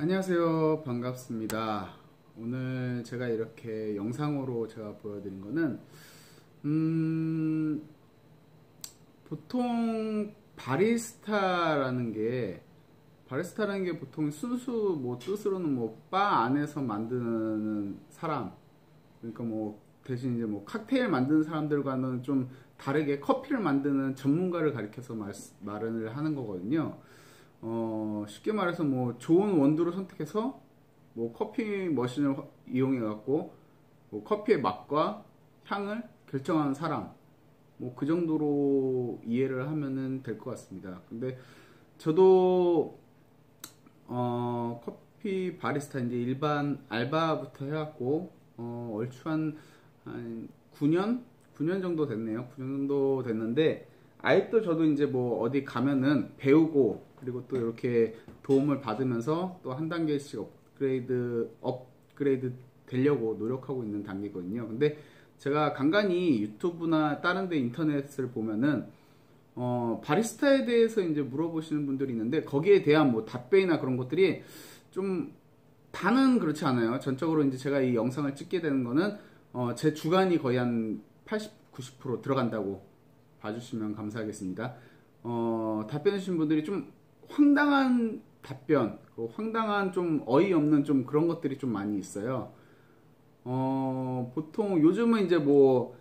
안녕하세요. 반갑습니다. 오늘 제가 이렇게 영상으로 제가 보여드린 거는 보통 바리스타라는 게 보통 순수 뭐 뜻으로는 뭐 바 안에서 만드는 사람, 그러니까 뭐 대신 이제 뭐 칵테일 만드는 사람들과는 좀 다르게 커피를 만드는 전문가를 가리켜서 말을 하는 거거든요. 쉽게 말해서 뭐 좋은 원두를 선택해서 뭐 커피 머신을 이용해 갖고 뭐 커피의 맛과 향을 결정하는 사람, 뭐 그 정도로 이해를 하면은 될 것 같습니다. 근데 저도 커피 바리스타 이제 일반 알바부터 해갖고 얼추 한 9년 정도 됐네요. 9년 정도 됐는데 아직도 저도 이제 뭐 어디 가면은 배우고, 그리고 또 이렇게 도움을 받으면서 또 한 단계씩 업그레이드 되려고 노력하고 있는 단계거든요. 근데 제가 간간히 유튜브나 다른 데 인터넷을 보면은 바리스타에 대해서 이제 물어보시는 분들이 있는데, 거기에 대한 뭐 답변이나 그런 것들이 좀 다는 그렇지 않아요. 전적으로 이제 제가 이 영상을 찍게 되는 거는 제 주관이 거의 한 80, 90% 들어간다고 봐주시면 감사하겠습니다. 답변해 주신 분들이 좀 황당한 답변, 황당한 좀 어이없는 좀 그런 것들이 좀 많이 있어요. 보통 요즘은 이제 뭐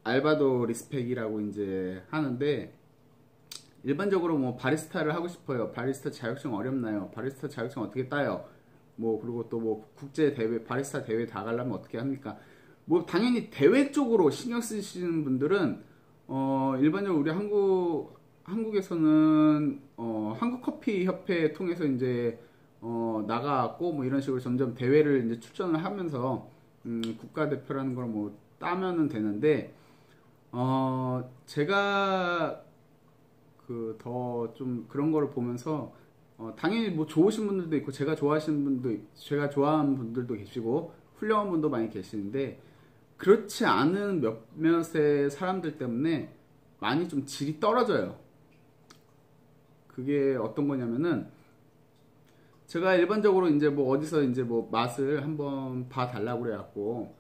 알바도 리스펙이라고 이제 하는데, 일반적으로 뭐 바리스타를 하고 싶어요. 바리스타 자격증 어렵나요? 바리스타 자격증 어떻게 따요? 뭐 그리고 또 뭐 국제 대회, 바리스타 대회 다 가려면 어떻게 합니까? 뭐 당연히 대회 쪽으로 신경 쓰시는 분들은 일반적으로 우리 한국에서는 한국커피협회 통해서 이제 나가고 뭐 이런 식으로 점점 대회를 이제 출전을 하면서 국가대표라는 걸 뭐 따면은 되는데, 제가 그 더 좀 그런 거를 보면서 당연히 뭐 좋으신 분들도 있고 제가 좋아하는 분들도 계시고 훌륭한 분도 많이 계시는데, 그렇지 않은 몇몇의 사람들 때문에 많이 좀 질이 떨어져요. 그게 어떤 거냐면은, 제가 일반적으로 이제 뭐 어디서 이제 뭐 맛을 한번 봐달라고 그래갖고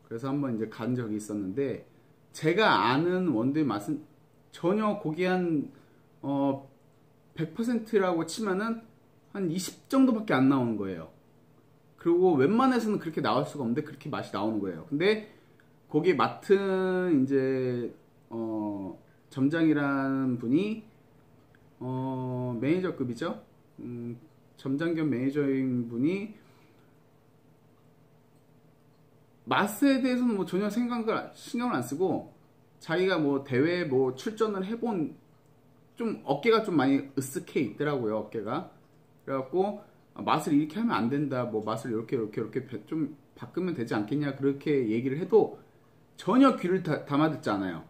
그래서 한번 이제 간 적이 있었는데, 제가 아는 원두의 맛은 전혀 거기 한 100%라고 치면은 한 20 정도밖에 안 나오는 거예요. 그리고 웬만해서는 그렇게 나올 수가 없는데 그렇게 맛이 나오는 거예요. 근데 거기에 맡은 이제 점장이라는 분이 매니저급이죠. 점장 겸 매니저인 분이 맛에 대해서는 뭐 전혀 신경을 안 쓰고, 자기가 뭐 대회에 뭐 출전을 해본, 좀 어깨가 좀 많이 으쓱해 있더라고요, 어깨가. 그래갖고 맛을 이렇게 하면 안 된다, 뭐 맛을 이렇게 좀 바꾸면 되지 않겠냐, 그렇게 얘기를 해도 전혀 귀를 담아 듣지 않아요.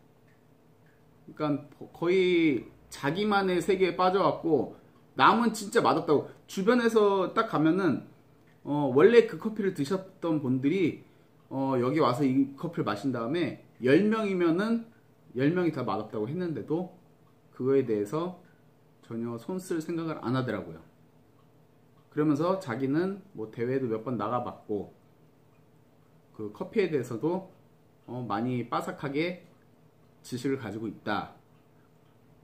그러니까 거의 자기만의 세계에 빠져갖고 남은 진짜 맛없다고, 주변에서 딱 가면은 원래 그 커피를 드셨던 분들이 여기 와서 이 커피를 마신 다음에 10명이면은 10명이 다 맛없다고 했는데도 그거에 대해서 전혀 손 쓸 생각을 안 하더라고요. 그러면서 자기는 뭐 대회도 몇 번 나가봤고 그 커피에 대해서도 많이 빠삭하게 지식을 가지고 있다.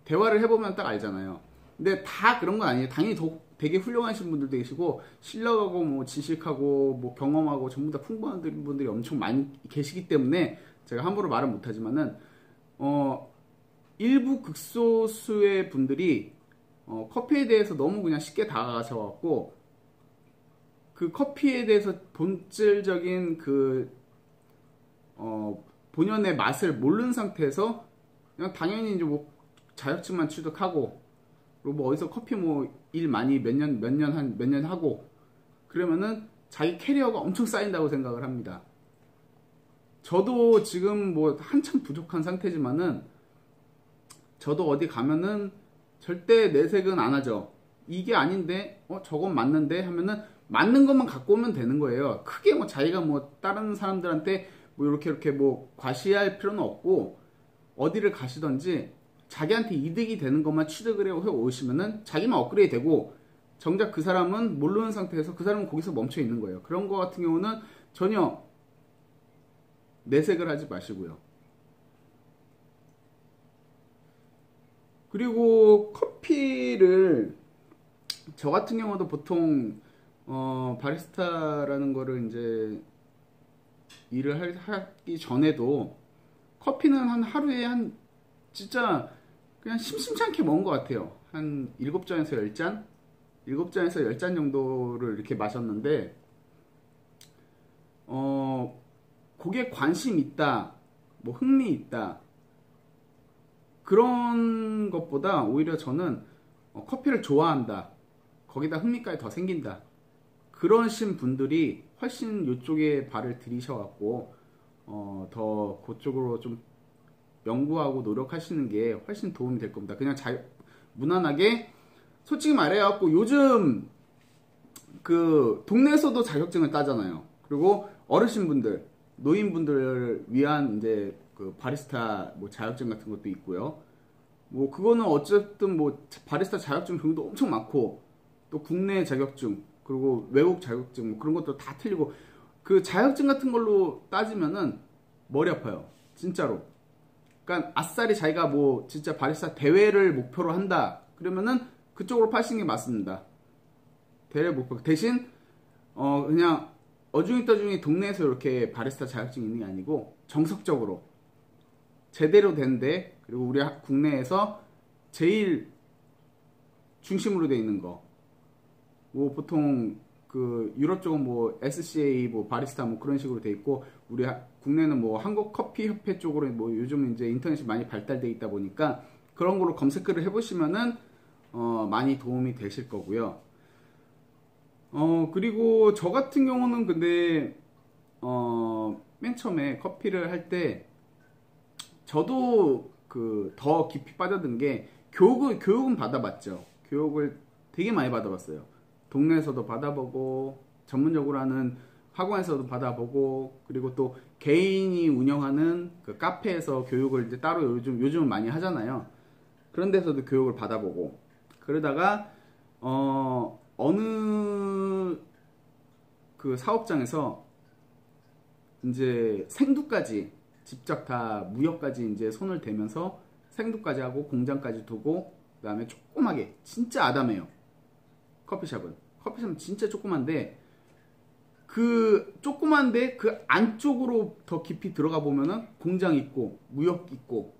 대화를 해보면 딱 알잖아요. 근데 다 그런 건 아니에요. 당연히 되게 훌륭하신 분들도 계시고, 실력하고 뭐 지식하고 뭐 경험하고 전부 다 풍부한 분들이 엄청 많이 계시기 때문에 제가 함부로 말은 못하지만은 일부 극소수의 분들이 커피에 대해서 너무 그냥 쉽게 다가가셔갖고 그 커피에 대해서 본질적인 그 본연의 맛을 모르는 상태에서 그냥 당연히 이제 뭐 자격증만 취득하고, 그리고 뭐 어디서 커피 뭐 일 많이 몇 년 하고 그러면은 자기 캐리어가 엄청 쌓인다고 생각을 합니다. 저도 지금 뭐 한참 부족한 상태지만은 저도 어디 가면은 절대 내색은 안 하죠. 이게 아닌데 저건 맞는데 하면은 맞는 것만 갖고 오면 되는 거예요. 크게 뭐 자기가 뭐 다른 사람들한테 뭐 이렇게 뭐 과시할 필요는 없고, 어디를 가시던지 자기한테 이득이 되는 것만 취득을 해 오시면은 자기만 업그레이드 되고, 정작 그 사람은 모르는 상태에서 그 사람은 거기서 멈춰 있는 거예요. 그런 거 같은 경우는 전혀 내색을 하지 마시고요. 그리고 커피를 저 같은 경우도 보통 바리스타라는 거를 이제 일을 하기 전에도 커피는 한 하루에 한 진짜 그냥 심심치 않게 먹은 것 같아요. 한 7잔에서 10잔? 7잔에서 10잔 정도를 이렇게 마셨는데 거기에 관심 있다, 뭐 흥미 있다, 그런 것보다 오히려 저는 커피를 좋아한다, 거기다 흥미까지 더 생긴다, 그러신 분들이 훨씬 이쪽에 발을 들이셔갖고 더 그쪽으로 좀 연구하고 노력하시는 게 훨씬 도움이 될 겁니다. 그냥 무난하게 솔직히 말해갖고 요즘 그 동네에서도 자격증을 따잖아요. 그리고 어르신분들, 노인분들을 위한 이제 그 바리스타 뭐 자격증 같은 것도 있고요. 뭐 그거는 어쨌든 뭐 바리스타 자격증 종류도 엄청 많고, 또 국내 자격증 그리고 외국 자격증 뭐 그런 것도 다 틀리고, 그 자격증 같은 걸로 따지면은 머리 아파요, 진짜로. 그러니까 아싸리 자기가 뭐 진짜 바리스타 대회를 목표로 한다 그러면은 그쪽으로 파시는 게 맞습니다. 대회 목표 대신 그냥 어중이떠중이 동네에서 이렇게 바리스타 자격증이 있는 게 아니고 정석적으로 제대로 된데, 그리고 우리 국내에서 제일 중심으로 돼 있는 거, 뭐 보통 그 유럽 쪽은 뭐 SCA 뭐 바리스타 뭐 그런 식으로 돼 있고, 우리 국내는 뭐 한국 커피 협회 쪽으로 뭐 요즘 이제 인터넷이 많이 발달돼 있다 보니까 그런 거로 검색을 해보시면은 많이 도움이 되실 거고요. 그리고 저 같은 경우는 근데 맨 처음에 커피를 할 때 저도 그 더 깊이 빠져든 게 교육은 받아봤죠. 교육을 되게 많이 받아봤어요. 동네에서도 받아보고, 전문적으로 하는 학원에서도 받아보고, 그리고 또 개인이 운영하는 그 카페에서 교육을 이제 따로 요즘은 많이 하잖아요. 그런 데서도 교육을 받아보고, 그러다가 어느 그 사업장에서 이제 생두까지 직접 다 무역까지 이제 손을 대면서 생두까지 하고 공장까지 두고, 그 다음에 조그맣게, 진짜 아담해요. 커피숍은 진짜 조그만데, 그 조그만데 그 안쪽으로 더 깊이 들어가 보면은 공장 있고 무역 있고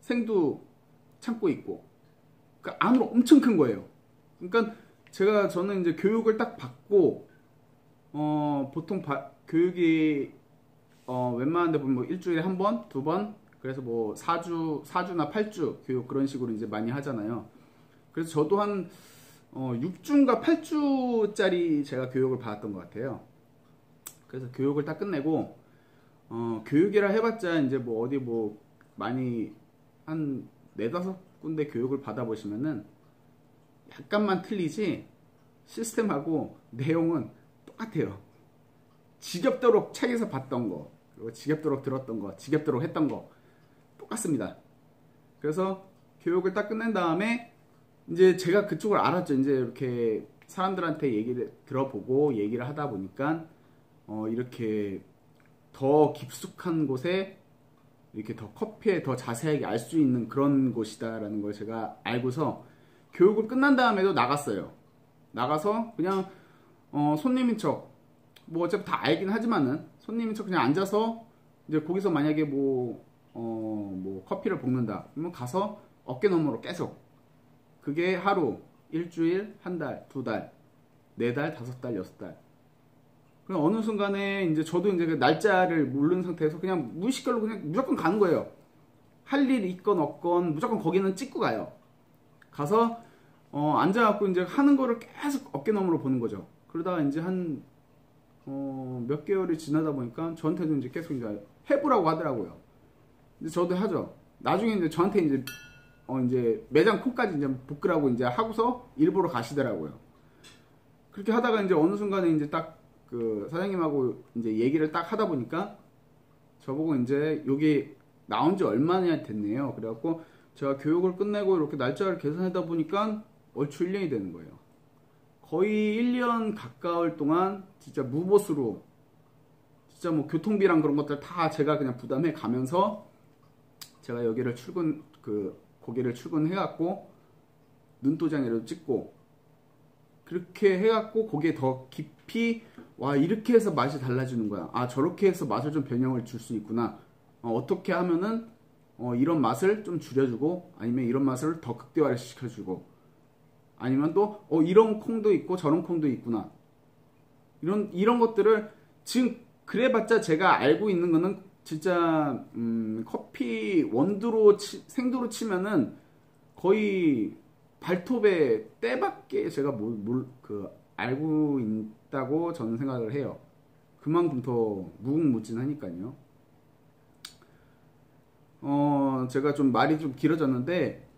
생두 창고 있고, 그 안으로 엄청 큰 거예요. 그러니까 저는 이제 교육을 딱 받고, 보통 교육이 웬만한 데 보면 뭐 일주일에 한 번, 두 번, 그래서 뭐 4주나 8주 교육 그런 식으로 이제 많이 하잖아요. 그래서 저도 한 6주인가 8주짜리 제가 교육을 받았던 것 같아요. 그래서 교육을 딱 끝내고, 교육이라 해봤자 이제 뭐 어디 뭐 많이 한 4-5군데 교육을 받아보시면은 약간만 틀리지 시스템하고 내용은 똑같아요. 지겹도록 책에서 봤던 거, 그리고 지겹도록 들었던 거, 지겹도록 했던 거 똑같습니다. 그래서 교육을 딱 끝낸 다음에 이제 제가 그쪽을 알았죠. 이제 이렇게 사람들한테 얘기를 들어보고 얘기를 하다 보니까 이렇게 더 깊숙한 곳에 이렇게 더 커피에 더 자세하게 알 수 있는 그런 곳이다라는 걸 제가 알고서 교육을 끝난 다음에도 나갔어요. 나가서 그냥 손님인 척, 뭐 어차피 다 알긴 하지만은 손님인 척 그냥 앉아서, 이제 거기서 만약에 뭐 커피를 볶는다 그러면 가서 어깨너머로 계속, 그게 하루, 일주일, 한 달, 두 달, 4달, 5달, 6달. 그럼 어느 순간에 이제 저도 이제 그 날짜를 모르는 상태에서 그냥 무의식적으로 그냥 무조건 가는 거예요. 할 일 있건 없건 무조건 거기는 찍고 가요. 가서 앉아갖고 이제 하는 거를 계속 어깨너머로 보는 거죠. 그러다가 이제 한 몇 개월이 지나다 보니까 저한테도 이제 계속 이제 해보라고 하더라고요. 근데 저도 하죠. 나중에 이제 저한테 이제 매장 콩까지 이제 볶으라고 이제 하고서 일부러 가시더라고요. 그렇게 하다가 이제 어느 순간에 이제 딱 그 사장님하고 이제 얘기를 딱 하다 보니까 저보고 이제 여기 나온 지 얼마나 됐네요. 그래갖고 제가 교육을 끝내고 이렇게 날짜를 계산하다 보니까 얼추 1년이 되는 거예요. 거의 1년 가까울 동안 진짜 무보수로 진짜 뭐 교통비랑 그런 것들 다 제가 그냥 부담해 가면서 제가 여기를 거기를 출근해갖고 눈도장이라도 찍고 그렇게 해갖고 거기에 더 깊이 와 이렇게 해서 맛이 달라지는 거야. 아 저렇게 해서 맛을 좀 변형을 줄 수 있구나. 어떻게 하면은 이런 맛을 좀 줄여주고 아니면 이런 맛을 더 극대화를 시켜주고 아니면 또 이런 콩도 있고 저런 콩도 있구나. 이런 것들을 지금 그래봤자 제가 알고 있는 거는 진짜 커피 원두로 생두로 치면은 거의 발톱의 때밖에 제가 알고 있다고 저는 생각을 해요. 그만큼 더 무궁무진하니까요. 제가 좀 말이 좀 길어졌는데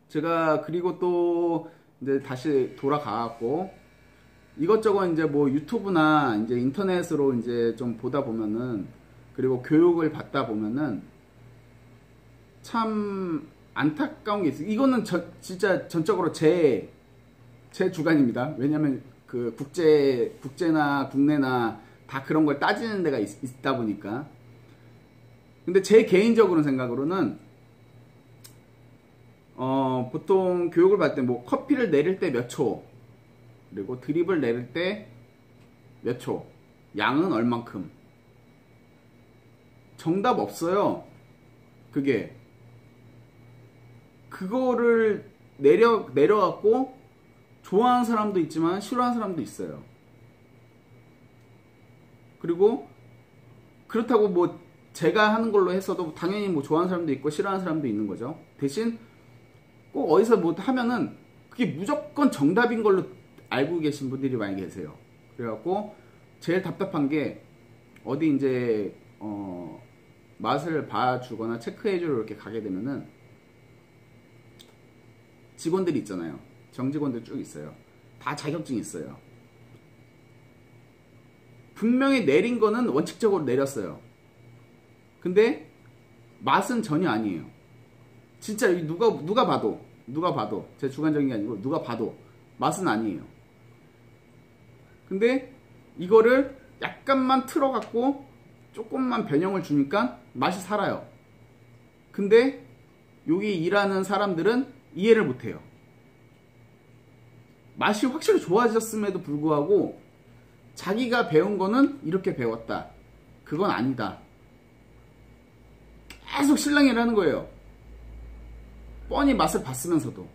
제가 그리고 또 이제 다시 돌아가갖고 이것저것 이제 뭐 유튜브나 이제 인터넷으로 이제 좀 보다 보면은 그리고 교육을 받다 보면은 참 안타까운 게 있어요. 이거는 진짜 전적으로 제 주관입니다. 왜냐면 그 국제나 국내나 다 그런 걸 따지는 데가 있다 보니까. 근데 제 개인적으로 생각으로는 보통 교육을 받을 때 뭐 커피를 내릴 때 몇 초, 그리고 드립을 내릴 때 몇 초, 양은 얼만큼. 정답 없어요. 그거를 내려갖고 좋아하는 사람도 있지만 싫어하는 사람도 있어요. 그리고 그렇다고 뭐 제가 하는 걸로 해서도 당연히 뭐 좋아하는 사람도 있고 싫어하는 사람도 있는 거죠. 대신 꼭 어디서 뭐 하면은 그게 무조건 정답인 걸로 알고 계신 분들이 많이 계세요. 그래갖고 제일 답답한 게 어디 이제 맛을 봐주거나 체크해주러 이렇게 가게 되면은 직원들이 있잖아요. 정직원들 쭉 있어요. 다 자격증이 있어요. 분명히 내린 거는 원칙적으로 내렸어요. 근데 맛은 전혀 아니에요. 진짜 누가 봐도 제 주관적인 게 아니고 누가 봐도 맛은 아니에요. 근데 이거를 약간만 틀어갖고 조금만 변형을 주니까 맛이 살아요. 근데 여기 일하는 사람들은 이해를 못해요. 맛이 확실히 좋아졌음에도 불구하고 자기가 배운 거는 이렇게 배웠다. 그건 아니다. 계속 실랑이를 하는 거예요. 뻔히 맛을 봤으면서도.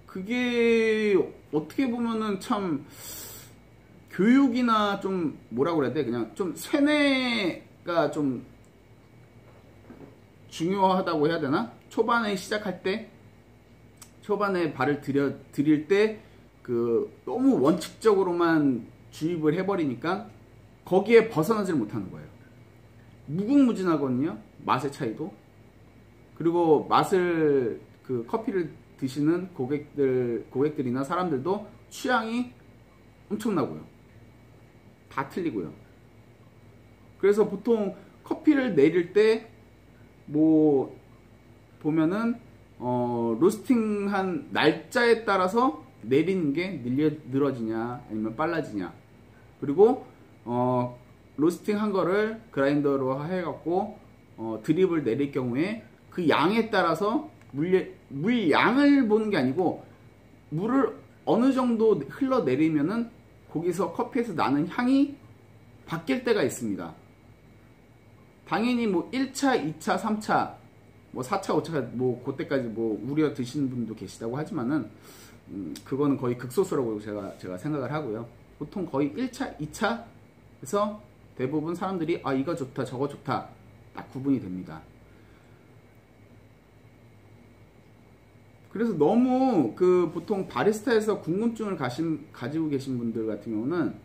그게 어떻게 보면은 참 교육이나 좀 뭐라고 그래야 돼? 그냥 좀 세뇌가 좀 중요하다고 해야 되나? 초반에 시작할 때, 초반에 발을 들일 때 너무 원칙적으로만 주입을 해버리니까 거기에 벗어나지를 못하는 거예요. 무궁무진하거든요. 맛의 차이도. 그리고 맛을 커피를 드시는 고객들이나 사람들도 취향이 엄청나고요. 다 틀리고요. 그래서 보통 커피를 내릴 때 뭐 보면은 로스팅한 날짜에 따라서 내리는 게 늘어지냐 아니면 빨라지냐. 그리고 로스팅한 거를 그라인더로 해갖고 드립을 내릴 경우에 그 양에 따라서 물 양을 보는 게 아니고 물을 어느 정도 흘러내리면은 거기서 커피에서 나는 향이 바뀔 때가 있습니다. 당연히 뭐 1차, 2차, 3차, 뭐 4차, 5차, 뭐 그때까지 뭐 우려 드시는 분도 계시다고 하지만은 그거는 거의 극소수라고 제가 생각을 하고요. 보통 거의 1차, 2차에서 대부분 사람들이 이거 좋다, 저거 좋다 딱 구분이 됩니다. 그래서 너무 보통 바리스타에서 궁금증을 가지고 계신 분들 같은 경우는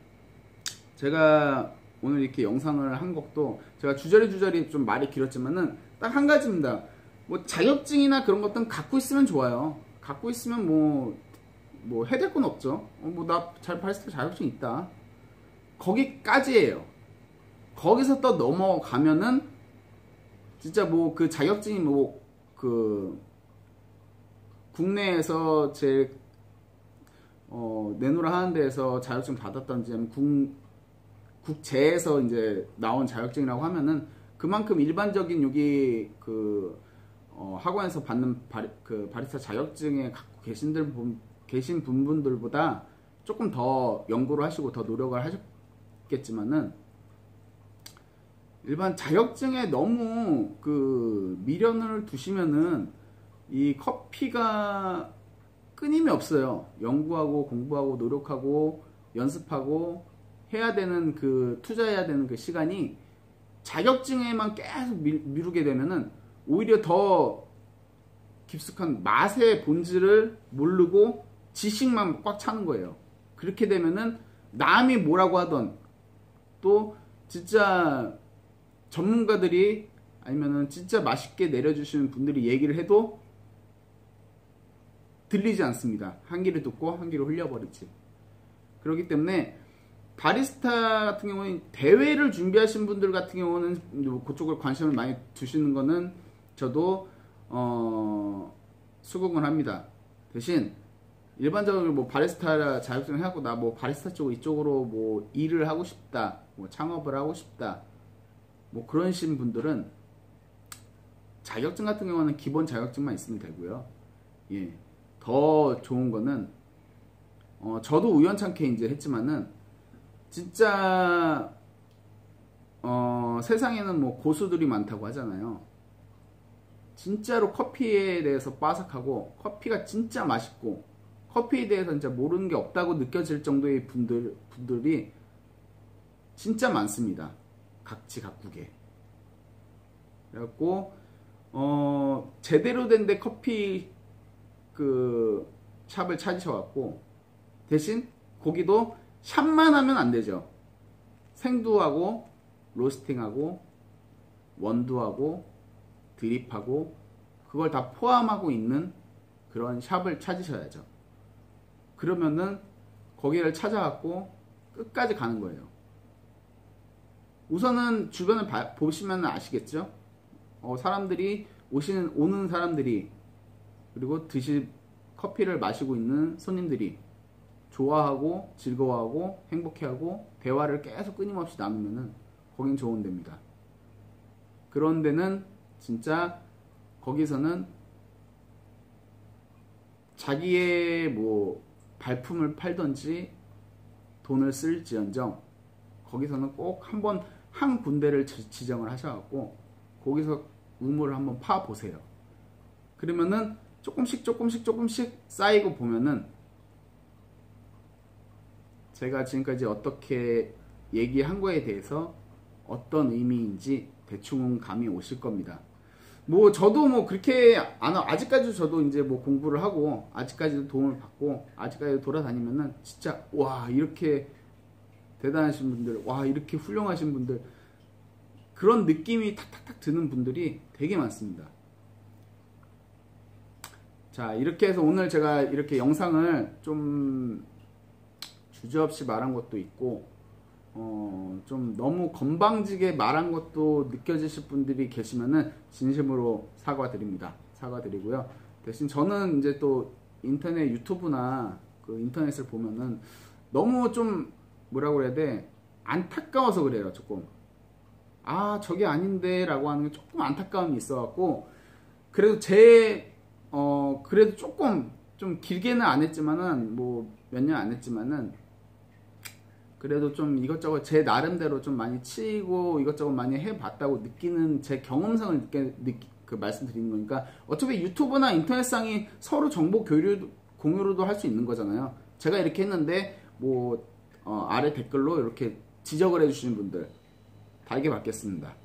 제가 오늘 이렇게 영상을 한 것도 제가 주저리 좀 말이 길었지만은 딱 한 가지입니다. 뭐 자격증이나 그런 것들은 갖고 있으면 좋아요. 갖고 있으면 뭐 해야 될 건 없죠. 나 바리스타 자격증 있다. 거기까지예요. 거기서 또 넘어가면은 진짜 뭐 그 자격증이 뭐 국내에서 제 내노라 하는 데에서 자격증 받았던지 아니면 국제에서 이제 나온 자격증이라고 하면은 그만큼 일반적인 여기 학원에서 받는 바리스타 자격증에 갖고 계신 분들보다 조금 더 연구를 하시고 더 노력을 하셨겠지만은 일반 자격증에 너무 미련을 두시면은 이 커피가 끊임이 없어요. 연구하고 공부하고 노력하고 연습하고 해야 되는 투자해야 되는 그 시간이 자격증에만 계속 미루게 되면은 오히려 더 깊숙한 맛의 본질을 모르고 지식만 꽉 차는 거예요. 그렇게 되면은 남이 뭐라고 하던 또 진짜 전문가들이 아니면은 진짜 맛있게 내려주시는 분들이 얘기를 해도 들리지 않습니다. 한 귀를 듣고 한 귀를 흘려버리지. 그렇기 때문에 바리스타 같은 경우는 대회를 준비하신 분들 같은 경우는 그쪽을 관심을 많이 두시는 거는 저도 수긍을 합니다. 대신 일반적으로 뭐 바리스타 자격증을 해갖고 나 뭐 바리스타 이쪽으로 뭐 일을 하고 싶다, 뭐 창업을 하고 싶다, 뭐 그러신 분들은 자격증 같은 경우는 기본 자격증만 있으면 되고요. 예, 더 좋은 거는 저도 우연찮게 이제 했지만은 진짜 세상에는 뭐 고수들이 많다고 하잖아요. 진짜로 커피에 대해서 빠삭하고 커피가 진짜 맛있고 커피에 대해서 진짜 모르는 게 없다고 느껴질 정도의 분들이 진짜 많습니다. 각지각국에. 그래갖고 제대로 된 데 커피 샵을 찾으셔갖고 대신 거기도 샵만 하면 안 되죠. 생두하고 로스팅하고 원두하고 드립하고 그걸 다 포함하고 있는 그런 샵을 찾으셔야죠. 그러면은 거기를 찾아갖고 끝까지 가는 거예요. 우선은 주변을 보시면 아시겠죠? 사람들이 오는 사람들이 그리고 커피를 마시고 있는 손님들이 좋아하고 즐거워하고 행복해하고 대화를 계속 끊임없이 나누면은 거긴 좋은 데입니다. 그런 데는 진짜 거기서는 자기의 뭐 발품을 팔던지 돈을 쓸지언정 거기서는 꼭 한 군데를 지정을 하셔갖고 거기서 우물을 한번 파 보세요. 그러면은 조금씩 쌓이고 보면은 제가 지금까지 어떻게 얘기한 거에 대해서 어떤 의미인지 대충 감이 오실 겁니다. 뭐 저도 뭐 그렇게 아직까지 저도 이제 뭐 공부를 하고 아직까지도 도움을 받고 아직까지 돌아다니면은 진짜 와 이렇게 대단하신 분들, 와 이렇게 훌륭하신 분들 그런 느낌이 탁탁탁 드는 분들이 되게 많습니다. 자 이렇게 해서 오늘 제가 이렇게 영상을 좀 주저없이 말한 것도 있고 좀 너무 건방지게 말한 것도 느껴지실 분들이 계시면은 진심으로 사과드립니다. 사과드리고요. 대신 저는 이제 또 인터넷 유튜브나 인터넷을 보면은 너무 좀 뭐라고 그래야 돼? 안타까워서 그래요. 조금 저게 아닌데 라고 하는 게 조금 안타까움이 있어갖고 그래도 그래도 조금 좀 길게는 안 했지만은 뭐 몇 년 안 했지만은 그래도 좀 이것저것 제 나름대로 좀 많이 치고 이것저것 많이 해봤다고 느끼는 제 경험상을 말씀드리는 거니까 어차피 유튜브나 인터넷상이 서로 정보 공유로도 할 수 있는 거잖아요. 제가 이렇게 했는데 뭐 아래 댓글로 이렇게 지적을 해주시는 분들 달게 받겠습니다.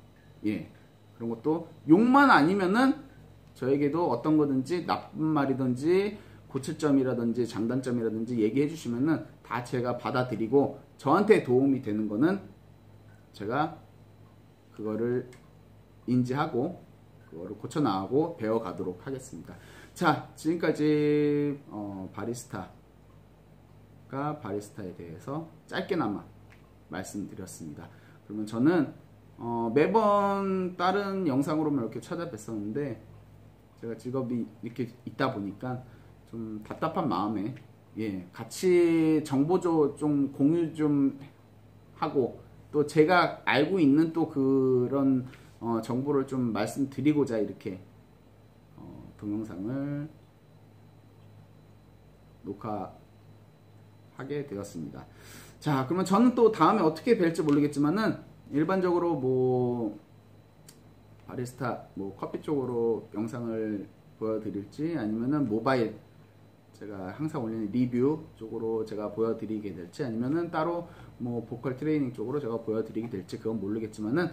예, 그런 것도 욕만 아니면은 저에게도 어떤 거든지 나쁜 말이든지 고칠 점이라든지 장단점이라든지 얘기해 주시면은 다 제가 받아들이고 저한테 도움이 되는 거는 제가 그거를 인지하고 그거를 고쳐나가고 배워가도록 하겠습니다. 자 지금까지 바리스타에 대해서 짧게나마 말씀드렸습니다. 그러면 저는 매번 다른 영상으로만 이렇게 찾아뵀었는데 제가 직업이 이렇게 있다 보니까 좀 답답한 마음에 예, 같이 정보 좀 공유 좀 하고 또 제가 알고 있는 또 그런 정보를 좀 말씀드리고자 이렇게 동영상을 녹화하게 되었습니다. 자, 그러면 저는 또 다음에 어떻게 뵐지 모르겠지만은 일반적으로 뭐 바리스타 뭐 커피 쪽으로 영상을 보여드릴지 아니면은 모바일 제가 항상 올리는 리뷰 쪽으로 제가 보여드리게 될지 아니면은 따로 뭐 보컬 트레이닝 쪽으로 제가 보여드리게 될지 그건 모르겠지만은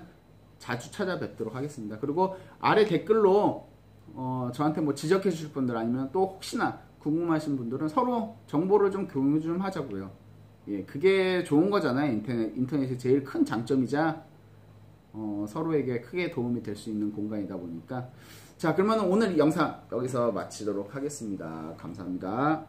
자주 찾아뵙도록 하겠습니다. 그리고 아래 댓글로 저한테 뭐 지적해 주실 분들 아니면 또 혹시나 궁금하신 분들은 서로 정보를 좀 공유 좀 하자고요. 예, 그게 좋은 거잖아요. 인터넷이 제일 큰 장점이자 서로에게 크게 도움이 될 수 있는 공간이다 보니까. 자, 그러면 오늘 영상 여기서 마치도록 하겠습니다. 감사합니다.